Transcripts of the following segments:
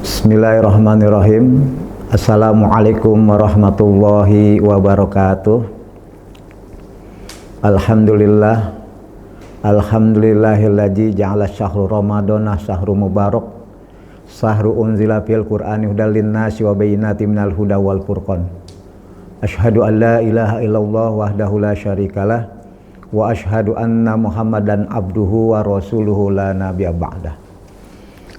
Bismillahirrahmanirrahim. Assalamualaikum warahmatullahi wabarakatuh. Alhamdulillah. Alhamdulillahilladzi ja'ala syahru ramadana syahru mubarak. Syahru unzila fil qur'ani hudal linnasi wa bayyinatin minal huda wal furqan. Asyhadu an la ilaha illallah wahdahu la syarikalah wa asyhadu anna Muhammadan abduhu wa rasuluhu la nabiyya ba'dah.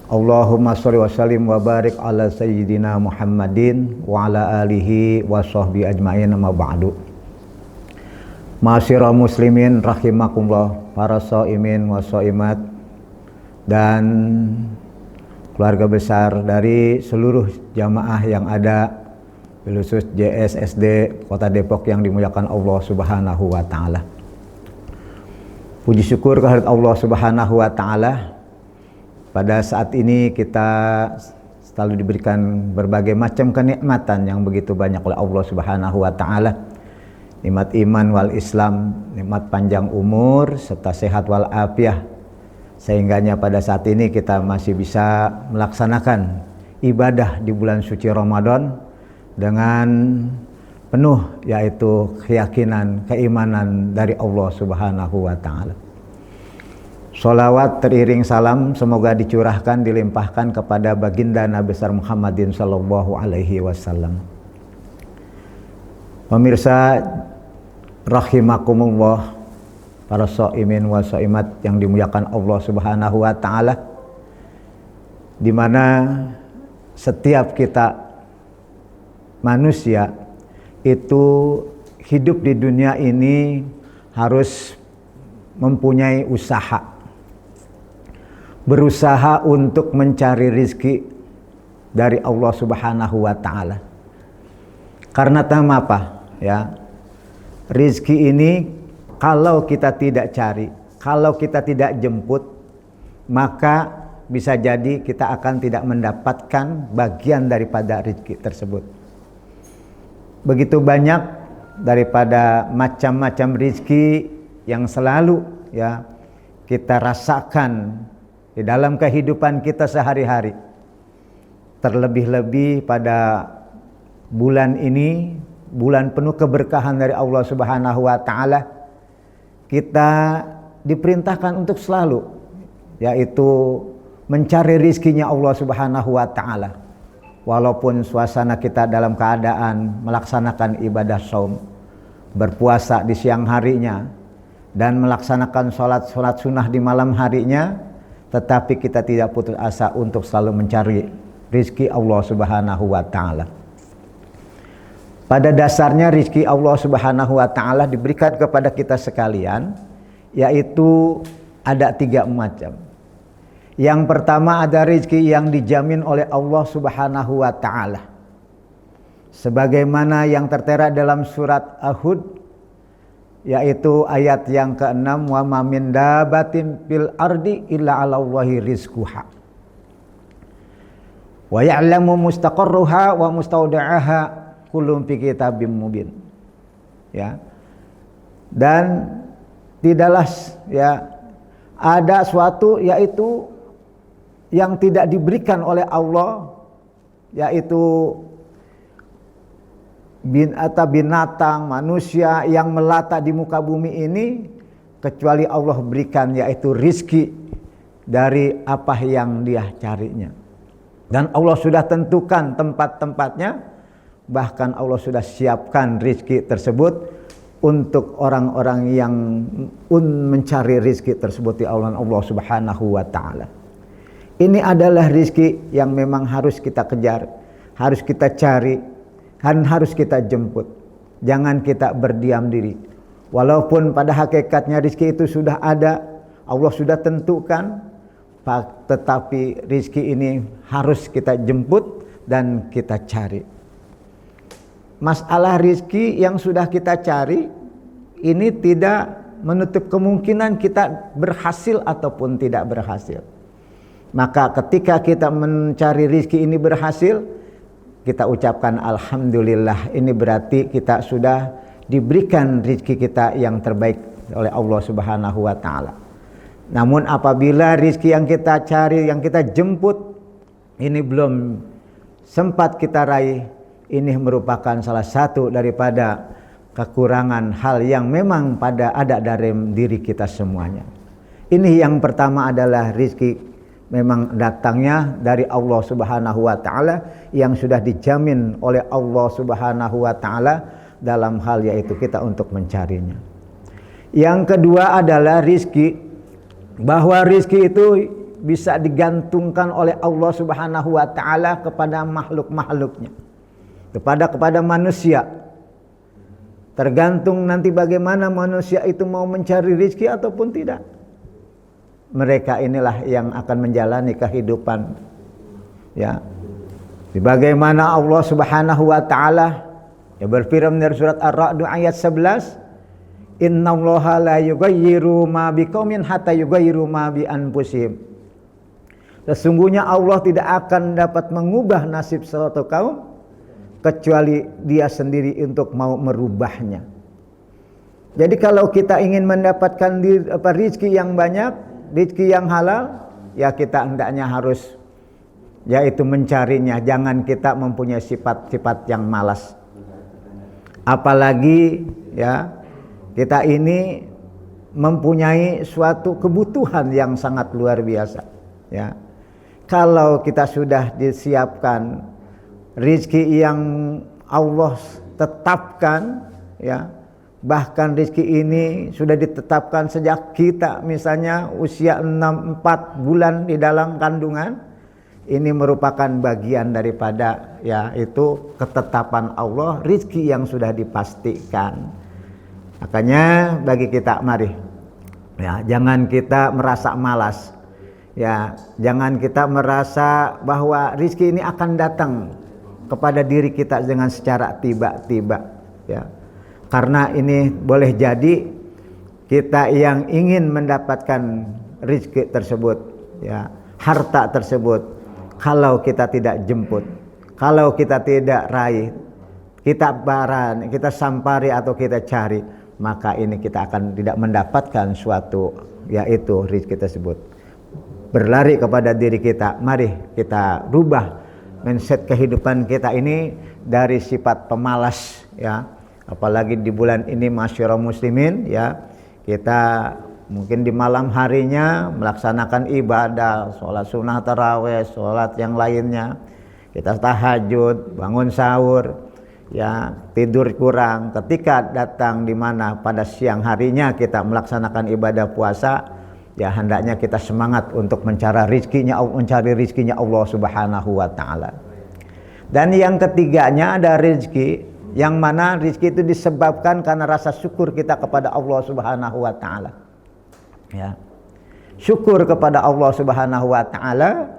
Allahumma sholli wa sallim wa barik ala sayyidina Muhammadin wa ala alihi wa sahbihi ajma'in, amma ba'du. Ma'asyiral muslimin rahimakumullah, para shaimin wa shaimat dan keluarga besar dari seluruh jamaah yang ada khusus JSSD Kota Depok yang dimuliakan Allah Subhanahu wa taala. Puji syukur kehadirat Allah Subhanahu wa taala. Pada saat ini kita selalu diberikan berbagai macam kenikmatan yang begitu banyak oleh Allah Subhanahu wa taala. Nikmat iman wal Islam, nikmat panjang umur serta sehat wal afiah. Sehingganya pada saat ini kita masih bisa melaksanakan ibadah di bulan suci Ramadan dengan penuh, yaitu keyakinan, keimanan dari Allah Subhanahu wa taala. Sholawat teriring salam semoga dicurahkan, dilimpahkan kepada baginda Nabi besar Muhammadin sallallahu alaihi wasallam. Pemirsa rahimakumullah, para shaimin wa shaimat yang dimuliakan Allah Subhanahu wa taala, di mana setiap kita manusia itu hidup di dunia ini harus mempunyai usaha, berusaha untuk mencari rizki dari Allah Subhanahu wa taala. Karena apa? Ya, rizki ini kalau kita tidak cari, kalau kita tidak jemput, maka bisa jadi kita akan tidak mendapatkan bagian daripada rizki tersebut. Begitu banyak daripada macam-macam rizki yang selalu ya kita rasakan di dalam kehidupan kita sehari-hari. Terlebih-lebih pada bulan ini, bulan penuh keberkahan dari Allah Subhanahu wa taala, kita diperintahkan untuk selalu yaitu mencari rizkinya Allah Subhanahu wa taala. Walaupun suasana kita dalam keadaan melaksanakan ibadah shaum, berpuasa di siang harinya dan melaksanakan sholat sunnah di malam harinya, tetapi kita tidak putus asa untuk selalu mencari rizki Allah Subhanahu wa ta'ala. Pada dasarnya rizki Allah Subhanahu wa ta'ala diberikan kepada kita sekalian, yaitu ada 3 macam. Yang pertama ada rizki yang dijamin oleh Allah Subhanahu wa ta'ala, sebagaimana yang tertera dalam surat Hud, yaitu ayat yang ke-6, wa ma min dabatin fil ardi illa 'alallahi rizquha wa ya'lamu mustaqarraha wa mustaudi'aha kullun fi kitabim mubin. Ya. Dan tidaklah ya ada suatu yaitu yang tidak diberikan oleh Allah, yaitu binatang, manusia yang melata di muka bumi ini, kecuali Allah berikan yaitu rizki dari apa yang dia carinya. Dan Allah sudah tentukan tempat-tempatnya, bahkan Allah sudah siapkan rizki tersebut untuk orang-orang yang mencari rizki tersebut di Allah Subhanahu wa ta'ala. Ini adalah rizki yang memang harus kita kejar, harus kita cari, dan harus kita jemput. Jangan kita berdiam diri. Walaupun pada hakikatnya rizki itu sudah ada, Allah sudah tentukan, tetapi rizki ini harus kita jemput dan kita cari. Masalah rizki yang sudah kita cari ini tidak menutup kemungkinan kita berhasil ataupun tidak berhasil. Maka ketika kita mencari rizki ini berhasil, kita ucapkan alhamdulillah. Ini berarti kita sudah diberikan rizki kita yang terbaik oleh Allah Subhanahu wa ta'ala. Namun apabila rizki yang kita cari, yang kita jemput ini belum sempat kita raih, ini merupakan salah satu daripada kekurangan hal yang memang ada dalam diri kita semuanya. Ini yang pertama adalah rizki memang datangnya dari Allah Subhanahu wa taala yang sudah dijamin oleh Allah Subhanahu wa taala dalam hal yaitu kita untuk mencarinya. Yang kedua adalah rizki, bahwa rizki itu bisa digantungkan oleh Allah Subhanahu wa taala kepada makhluk-makhluknya, kepada manusia. Tergantung nanti bagaimana manusia itu mau mencari rizki ataupun tidak. Mereka inilah yang akan menjalani kehidupan, ya. Sebagaimana Allah Subhanahu wa taala ya berfirman dari surat Ar-Ra'd ayat 11, "Innallaha la yughayyiru ma biqaumin hatta yughayyiru ma bi anfusihim." Sesungguhnya Allah tidak akan dapat mengubah nasib suatu kaum kecuali dia sendiri untuk mau merubahnya. Jadi kalau kita ingin mendapatkan rizki yang banyak, rizki yang halal, ya kita hendaknya harus yaitu mencarinya. Jangan kita mempunyai sifat-sifat yang malas. Apalagi ya kita ini mempunyai suatu kebutuhan yang sangat luar biasa, ya. Kalau kita sudah disiapkan rizki yang Allah tetapkan, ya, bahkan rizki ini sudah ditetapkan sejak kita misalnya usia 4 bulan di dalam kandungan, ini merupakan bagian daripada ya itu ketetapan Allah, rizki yang sudah dipastikan. Makanya bagi kita mari ya jangan kita merasa malas, ya jangan kita merasa bahwa rizki ini akan datang kepada diri kita dengan secara tiba-tiba, ya. Karena ini boleh jadi kita yang ingin mendapatkan rezeki tersebut, ya, harta tersebut, kalau kita tidak jemput, kalau kita tidak raih, kita baran, kita sampari atau kita cari, maka ini kita akan tidak mendapatkan suatu yaitu rezeki tersebut. Berlari kepada diri kita, mari kita rubah mindset kehidupan kita ini dari sifat pemalas, ya. Apalagi di bulan ini masyarakat muslimin, ya, kita mungkin di malam harinya melaksanakan ibadah, sholat sunnah tarawih, sholat yang lainnya, kita tahajud, bangun sahur, ya, tidur kurang. Ketika datang di mana pada siang harinya kita melaksanakan ibadah puasa, ya hendaknya kita semangat untuk mencari rizkinya Allah Subhanahu wa taala. Dan yang ketiganya ada rizki, yang mana rizki itu disebabkan karena rasa syukur kita kepada Allah Subhanahu wa taala. Ya. Syukur kepada Allah Subhanahu wa taala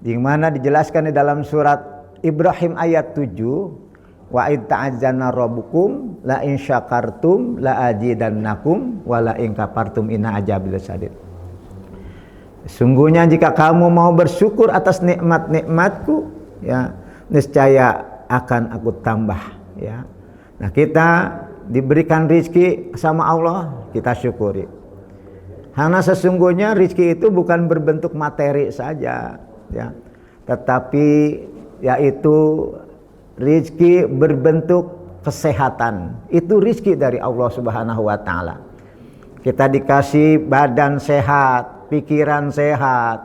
di mana dijelaskan di dalam surat Ibrahim ayat 7, wa id ta'azzana rabbukum la in syakartum la azidannakum wa la in kafartum inna azabi lasyadid. Sungguhnya jika kamu mau bersyukur atas nikmat-nikmatku, ya, niscaya akan aku tambah, ya. Nah, kita diberikan rizki sama Allah, kita syukuri. Karena sesungguhnya rizki itu bukan berbentuk materi saja, ya, tetapi yaitu rizki berbentuk kesehatan. Itu rizki dari Allah Subhanahu wa taala. Kita dikasih badan sehat, pikiran sehat,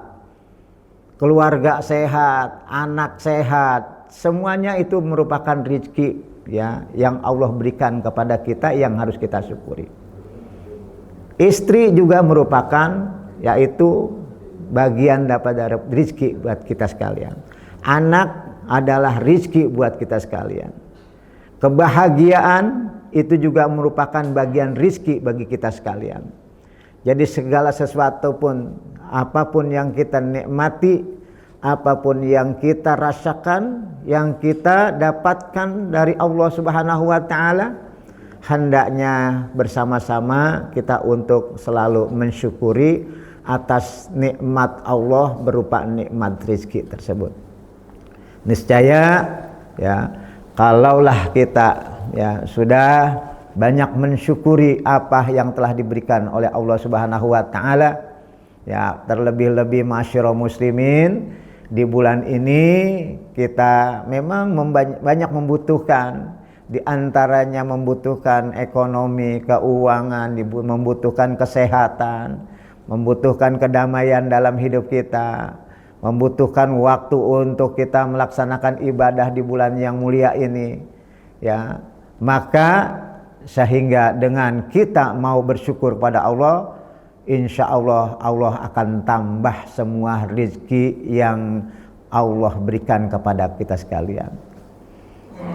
keluarga sehat, anak sehat, semuanya itu merupakan rizki, ya, yang Allah berikan kepada kita yang harus kita syukuri. Istri juga merupakan yaitu bagian daripada rizki buat kita sekalian. Anak adalah rizki buat kita sekalian. Kebahagiaan itu juga merupakan bagian rizki bagi kita sekalian. Jadi segala sesuatu pun, apapun yang kita nikmati, apapun yang kita rasakan, yang kita dapatkan dari Allah Subhanahu wa taala, hendaknya bersama-sama kita untuk selalu mensyukuri atas nikmat Allah berupa nikmat rizki tersebut. Niscaya, ya, kalaulah kita, ya, sudah banyak mensyukuri apa yang telah diberikan oleh Allah Subhanahu wa taala, ya, terlebih-lebih masyarakat muslimin di bulan ini kita memang banyak membutuhkan, di antaranya membutuhkan ekonomi, keuangan, membutuhkan kesehatan, membutuhkan kedamaian dalam hidup kita, membutuhkan waktu untuk kita melaksanakan ibadah di bulan yang mulia ini, ya. Maka sehingga dengan kita mau bersyukur pada Allah, insya Allah Allah akan tambah semua rezeki yang Allah berikan kepada kita sekalian.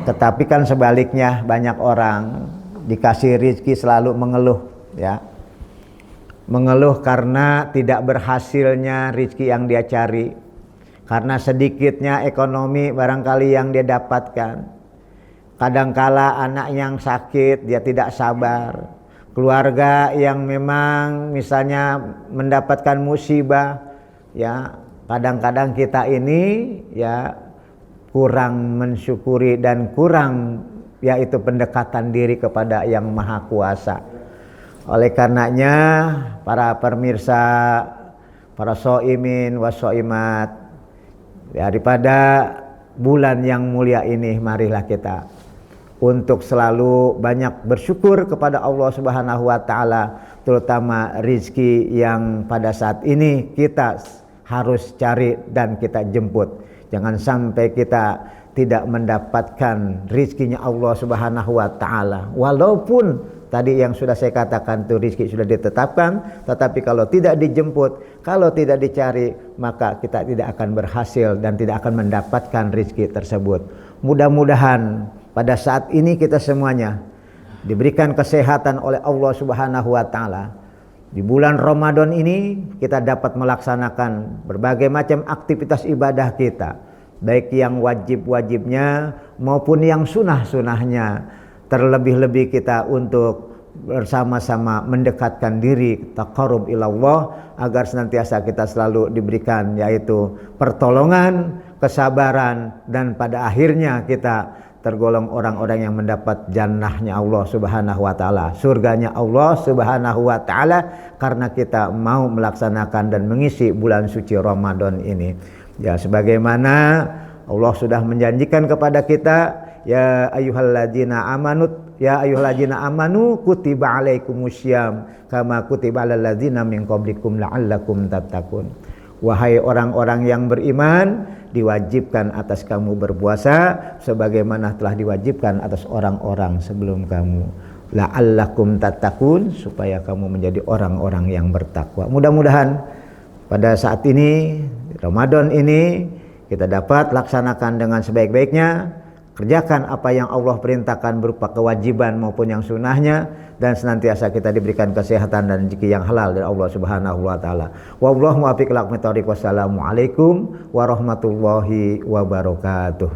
Tetapi kan sebaliknya, banyak orang dikasih rezeki selalu mengeluh, ya. Mengeluh karena tidak berhasilnya rezeki yang dia cari, karena sedikitnya ekonomi barangkali yang dia dapatkan. Kadangkala anak yang sakit dia tidak sabar, keluarga yang memang misalnya mendapatkan musibah, ya. Kadang-kadang kita ini ya kurang mensyukuri dan kurang yaitu pendekatan diri kepada yang maha kuasa. Oleh karenanya para pemirsa, para shaimin wa shaimat, daripada bulan yang mulia ini marilah kita untuk selalu banyak bersyukur kepada Allah Subhanahu wa taala, terutama rizki yang pada saat ini kita harus cari dan kita jemput. Jangan sampai kita tidak mendapatkan rizkinya Allah Subhanahu wa taala. Walaupun tadi yang sudah saya katakan itu rizki sudah ditetapkan, tetapi kalau tidak dijemput, kalau tidak dicari, maka kita tidak akan berhasil dan tidak akan mendapatkan rizki tersebut. Mudah-mudahan pada saat ini kita semuanya diberikan kesehatan oleh Allah Subhanahu wa taala. Di bulan Ramadan ini kita dapat melaksanakan berbagai macam aktivitas ibadah kita, baik yang wajib-wajibnya maupun yang sunnah-sunnahnya. Terlebih-lebih kita untuk bersama-sama mendekatkan diri taqarrub ilallah, agar senantiasa kita selalu diberikan yaitu pertolongan, kesabaran, dan pada akhirnya kita tergolong orang-orang yang mendapat jannahnya Allah Subhanahu wa taala, surganya Allah Subhanahu wa taala, karena kita mau melaksanakan dan mengisi bulan suci Ramadan ini. Ya, sebagaimana Allah sudah menjanjikan kepada kita, ya ayyuhalladzina amanu kutiba alaikumusyyam kama kutiba alal ladzina min qablikum la'allakum tattaqun. Wahai orang-orang yang beriman, diwajibkan atas kamu berpuasa sebagaimana telah diwajibkan atas orang-orang sebelum kamu, la'allakum tattaqun, supaya kamu menjadi orang-orang yang bertakwa. Mudah-mudahan pada saat ini Ramadan ini kita dapat laksanakan dengan sebaik-baiknya, kerjakan apa yang Allah perintahkan berupa kewajiban maupun yang sunnahnya, dan senantiasa kita diberikan kesehatan dan rezeki yang halal dari Allah Subhanahu wa taala. Wallahu muwaffiq ila aqwamit thoriq. Wassalamualaikum warahmatullahi wabarakatuh.